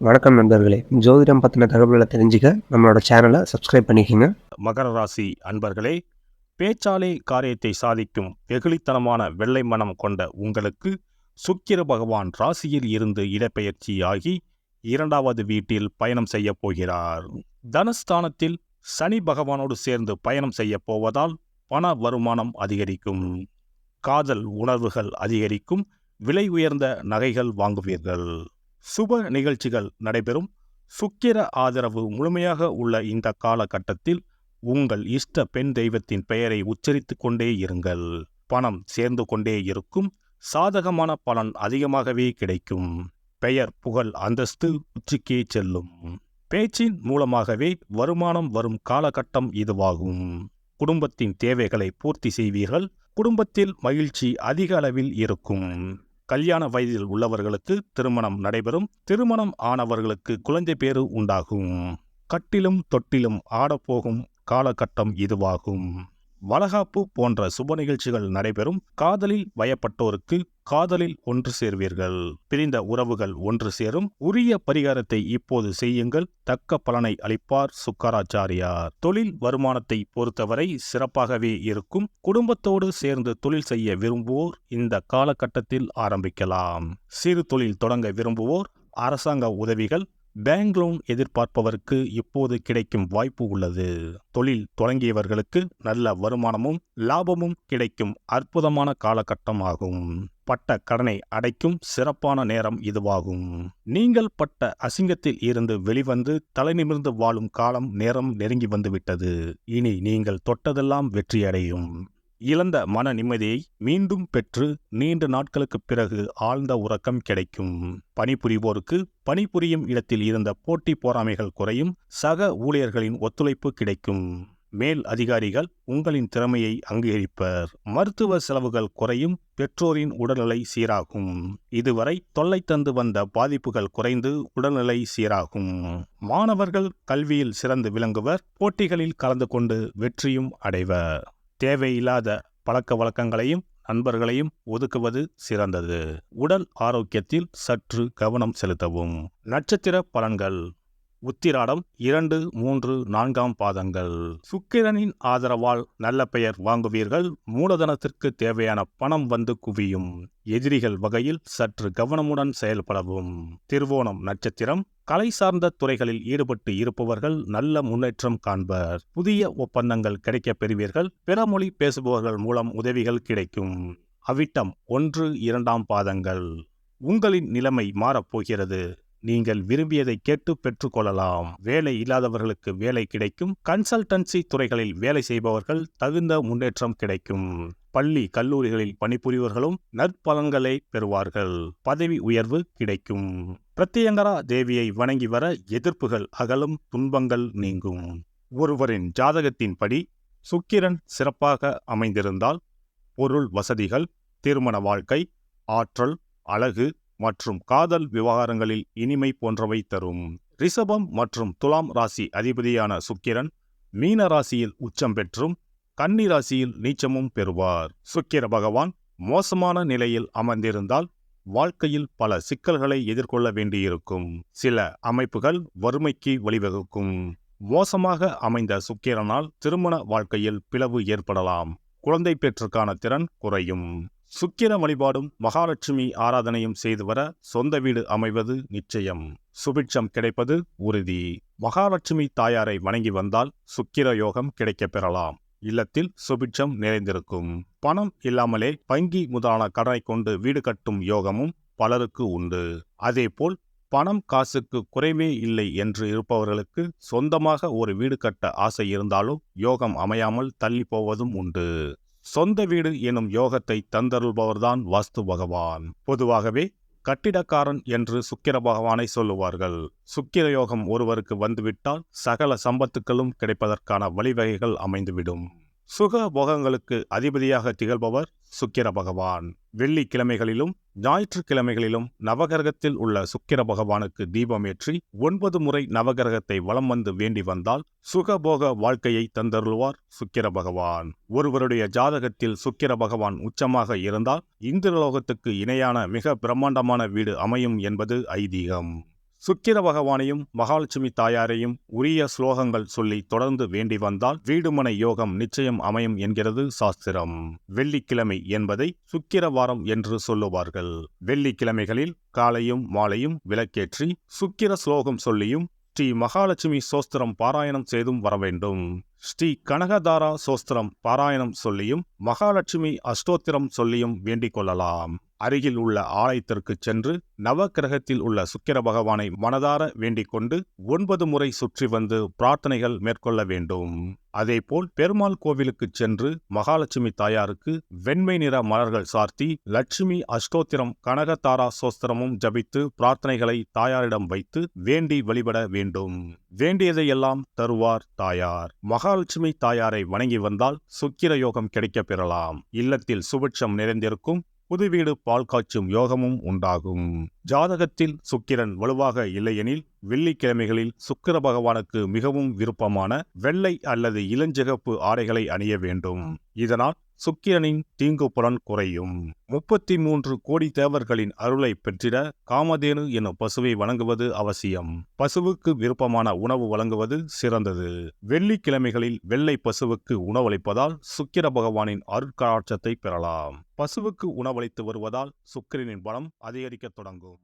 வணக்கம் நண்பர்களே. ஜோதிடம் பத்தின தகவல்கள தெரிஞ்சுக்க நம்மளோட சேனல சப்ஸ்கிரைப் பண்ணிக்கங்க. மகர ராசி அன்பர்களே, பேச்சாலே காரியத்தை சாதிக்கும் வெகுளித்தனமான வெள்ளை மனம் கொண்ட உங்களுக்கு சுக்கிர பகவான் ராசியில் இருந்து இடப்பெயர்ச்சியாகி 2வது வீட்டில் பயணம் செய்ய போகிறார். தனஸ்தானத்தில் சனி பகவானோடு சேர்ந்து பயணம் செய்ய போவதால் பண வருமானம் அதிகரிக்கும், காதல் உணர்வுகள் அதிகரிக்கும், விலை உயர்ந்த நகைகள் வாங்குவீர்கள், சுப நிகழ்ச்சிகள் நடைபெறும். சுக்கிர ஆதரவு முழுமையாக உள்ள இந்த காலகட்டத்தில் உங்கள் இஷ்ட பெண் தெய்வத்தின் பெயரை உச்சரித்துக் கொண்டே இருங்கள். பணம் சேர்ந்து கொண்டே இருக்கும். சாதகமான பலன் அதிகமாகவே கிடைக்கும். பெயர் புகழ் அந்தஸ்து உச்சிக்கே செல்லும். பேச்சின் மூலமாகவே வருமானம் வரும் காலகட்டம் இதுவாகும். குடும்பத்தின் தேவைகளை பூர்த்தி செய்வீர்கள். குடும்பத்தில் மகிழ்ச்சி அதிக அளவில் இருக்கும். கல்யாண வயதில் உள்ளவர்களுக்கு திருமணம் நடைபெறும். திருமணம் ஆனவர்களுக்கு குழந்தை பேறு உண்டாகும். கட்டிலும் தொட்டிலும் ஆடப்போகும் காலகட்டம் இதுவாகும். வளகாப்பு போன்ற சுப நிகழ்ச்சிகள் நடைபெறும். காதலில் வயப்பட்டோருக்கு காதலில் ஒன்று சேர்வீர்கள். பிரிந்த உறவுகள் ஒன்று சேரும். உரிய பரிகாரத்தை இப்போது செய்யுங்கள். தக்க பலனை அளிப்பார் சுக்கராச்சாரியார். தொழில் வருமானத்தை பொறுத்தவரை சிறப்பாகவே இருக்கும். குடும்பத்தோடு சேர்ந்து தொழில் செய்ய விரும்புவோர் இந்த காலகட்டத்தில் ஆரம்பிக்கலாம். சிறு தொழில் தொடங்க விரும்புவோர் அரசாங்க உதவிகள், பேங்க் லோன் எதிர்பார்ப்பவருக்கு இப்போது கிடைக்கும் வாய்ப்பு உள்ளது. தொழில் தொடங்கியவர்களுக்கு நல்ல வருமானமும் லாபமும் கிடைக்கும் அற்புதமான காலகட்டம் ஆகும். பட்ட கடனை அடைக்கும் சிறப்பான நேரம் இதுவாகும். நீங்கள் பட்ட அசிங்கத்தில் இருந்து வெளிவந்து தலைநிமிர்ந்து வாழும் காலம் நேரம் நெருங்கி வந்துவிட்டது. இனி நீங்கள் தொட்டதெல்லாம் வெற்றியடையும். இழந்த மன நிம்மதியை மீண்டும் பெற்று நீண்ட நாட்களுக்கு பிறகு ஆழ்ந்த உறக்கம் கிடைக்கும். பணிபுரிவோருக்கு பணிபுரியும் இடத்தில் இருந்த போட்டி பொறாமைகள் குறையும். சக ஊழியர்களின் ஒத்துழைப்பு கிடைக்கும். மேல் அதிகாரிகள் உங்களின் திறமையை அங்கீகரிப்பர். மருத்துவ செலவுகள் குறையும். பெற்றோரின் உடல்நிலை சீராகும். இதுவரை தொல்லை தந்து வந்த பாதிப்புகள் குறைந்து உடல்நிலை சீராகும். மாணவர்கள் கல்வியில் சிறந்து விளங்குவர். போட்டிகளில் கலந்து கொண்டு வெற்றியும் அடைவர். தேவையில்லாத பழக்க வழக்கங்களையும் நண்பர்களையும் ஒதுக்குவது சிறந்தது. உடல் ஆரோக்கியத்தில் சற்று கவனம் செலுத்தவும். நட்சத்திர பலன்கள். உத்திராடம் 2, 3, 4 பாதங்கள். சுக்கிரனின் ஆதரவால் நல்ல பெயர் வாங்குவீர்கள். மூலதனத்திற்கு தேவையான பணம் வந்து குவியும். எதிரிகள் வகையில் சற்று கவனமுடன் செயல்படவும். திருவோணம் நட்சத்திரம். கலை சார்ந்த துறைகளில் ஈடுபட்டு இருப்பவர்கள் நல்ல முன்னேற்றம் காண்பர். புதிய ஒப்பந்தங்கள் கிடைக்கப் பெறுவீர்கள். பிற மொழி பேசுபவர்கள் மூலம் உதவிகள் கிடைக்கும். அவிட்டம் 1, 2 பாதங்கள். உங்களின் நிலைமை மாறப்போகிறது. நீங்கள் விரும்பியதை கேட்டு பெற்றுக்கொள்ளலாம். வேலை இல்லாதவர்களுக்கு வேலை கிடைக்கும். கன்சல்டன்சி துறைகளில் வேலை செய்பவர்கள் தகுந்த முன்னேற்றம் கிடைக்கும். பள்ளி கல்லூரிகளில் பணிபுரிவர்களும் நற்பலன்களை பெறுவார்கள். பதவி உயர்வு கிடைக்கும். பிரத்யங்கரா தேவியை வணங்கி வர எதிர்ப்புகள் அகலும். துன்பங்கள் நீங்கும். ஒருவரின் ஜாதகத்தின்படி சுக்கிரன் சிறப்பாக அமைந்திருந்தால் பொருள் வசதிகள், திருமண வாழ்க்கை, ஆற்றல், அழகு மற்றும் காதல் விவகாரங்களில் இனிமை போன்றவை தரும். ரிஷபம் மற்றும் துலாம் ராசி அதிபதியான சுக்கிரன் மீன ராசியில் உச்சம் பெற்றும் கன்னி ராசியில் நீச்சமும் பெறுவார். சுக்கிர பகவான் மோசமான நிலையில் அமர்ந்திருந்தால் வாழ்க்கையில் பல சிக்கல்களை எதிர்கொள்ள வேண்டியிருக்கும். சில அமைப்புகள் வறுமைக்கு வழிவகுக்கும். மோசமாக அமைந்த சுக்கிரனால் திருமண வாழ்க்கையில் பிளவு ஏற்படலாம். குழந்தை பெற்றுக்கான திறன் குறையும். சுக்கிர வழிபாடும் மகாலட்சுமி ஆராதனையும் செய்து வர சொந்த வீடு அமைவது நிச்சயம். சுபிட்சம் கிடைப்பது உறுதி. மகாலட்சுமி தாயாரை வணங்கி வந்தால் சுக்கிர யோகம் கிடைக்கப் பெறலாம். இல்லத்தில் சுபிட்சம் நிறைந்திருக்கும். பணம் இல்லாமலே வங்கி முதலான கடனை கொண்டு வீடு கட்டும் யோகமும் பலருக்கு உண்டு. அதேபோல் பணம் காசுக்கு குறைவே இல்லை என்று இருப்பவர்களுக்கு சொந்தமாக ஒரு வீடு கட்ட ஆசை இருந்தாலும் யோகம் அமையாமல் தள்ளி போவதும் உண்டு. சொந்த வீடு எனும் யோகத்தை தந்தருள்பவர்தான் வாஸ்து பகவான். பொதுவாகவே கட்டிடக்காரன் என்று சுக்கிர பகவானை சொல்லுவார்கள். சுக்கிர யோகம் ஒருவருக்கு வந்துவிட்டால் சகல சம்பத்துக்களும் கிடைப்பதற்கான வழிவகைகள் அமைந்துவிடும். சுக போகங்களுக்கு அதிபதியாக திகழ்பவர் சுக்கிர பகவான். வெள்ளிக்கிழமைகளிலும் ஞாயிற்றுக்கிழமைகளிலும் நவகிரகத்தில் உள்ள சுக்கிர பகவானுக்கு தீபமேற்றி 9 முறை நவகிரகத்தை வலம் வந்து வேண்டி வந்தால் சுகபோக வாழ்க்கையை தந்தருள்வார் சுக்கிர பகவான். ஒருவருடைய ஜாதகத்தில் சுக்கிர பகவான் உச்சமாக இருந்தால் இந்திரலோகத்துக்கு இணையான மிக பிரம்மாண்டமான வீடு அமையும் என்பது ஐதீகம். சுக்கிர பகவானையும் மகாலட்சுமி தாயாரையும் உரிய ஸ்லோகங்கள் சொல்லி தொடர்ந்து வேண்டி வந்தால் வீடுமனை யோகம் நிச்சயம் அமையும் என்கிறது சாஸ்திரம். வெள்ளிக்கிழமை என்பதை சுக்கிரவாரம் என்று சொல்லுவார்கள். வெள்ளிக்கிழமைகளில் காலையும் மாலையும் விளக்கேற்றி சுக்கிர ஸ்லோகம் சொல்லியும் ஸ்ரீ மகாலட்சுமி சோஸ்திரம் பாராயணம் செய்தும் வரவேண்டும். ஸ்ரீ கனகதாரா சோஸ்திரம் பாராயணம் சொல்லியும் மகாலட்சுமி அஷ்டோத்திரம் சொல்லியும் வேண்டிக் கொள்ளலாம். அருகில் உள்ள ஆலயத்திற்கு சென்று நவக்கிரகத்தில் உள்ள சுக்கிர பகவானை மனதார வேண்டிக் கொண்டு 9 முறை சுற்றி வந்து பிரார்த்தனைகள் மேற்கொள்ள வேண்டும். அதேபோல் பெருமாள் கோவிலுக்கு சென்று மகாலட்சுமி தாயாருக்கு வெண்மை நிற மலர்கள் சார்த்தி லட்சுமி அஷ்டோத்திரம் கனகதாரா சோஸ்திரமும் ஜபித்து பிரார்த்தனைகளை தாயாரிடம் வைத்து வேண்டி வழிபட வேண்டும். வேண்டியதையெல்லாம் தருவார் தாயார். மகாலட்சுமி தாயாரை வணங்கி வந்தால் சுக்கிர யோகம் கிடைக்கப் பெறலாம். இல்லத்தில் சுபிட்சம் நிறைந்திருக்கும். புது வீடு பால் காய்ச்சும் யோகமும் உண்டாகும். ஜாதகத்தில் சுக்கிரன் வலுவாக இல்லையெனில் வெள்ளிக்கிழமைகளில் சுக்கிர பகவானுக்கு மிகவும் விருப்பமான வெள்ளை அல்லது இளஞ்சிகப்பு ஆடைகளை அணிய வேண்டும். இதனால் சுக்கிரனின் தீங்கு புலன் குறையும். 33 கோடி தேவர்களின் அருளை பெற்றிட காமதேனு என்னும் பசுவை வணங்குவது அவசியம். பசுவுக்கு விருப்பமான உணவு வழங்குவது சிறந்தது. வெள்ளிக்கிழமைகளில் வெள்ளை பசுவுக்கு உணவளிப்பதால் சுக்கிர பகவானின் அருட்கடாட்சத்தை பெறலாம். பசுவுக்கு உணவளித்து வருவதால் சுக்கிரனின் பலம் அதிகரிக்கத் தொடங்கும்.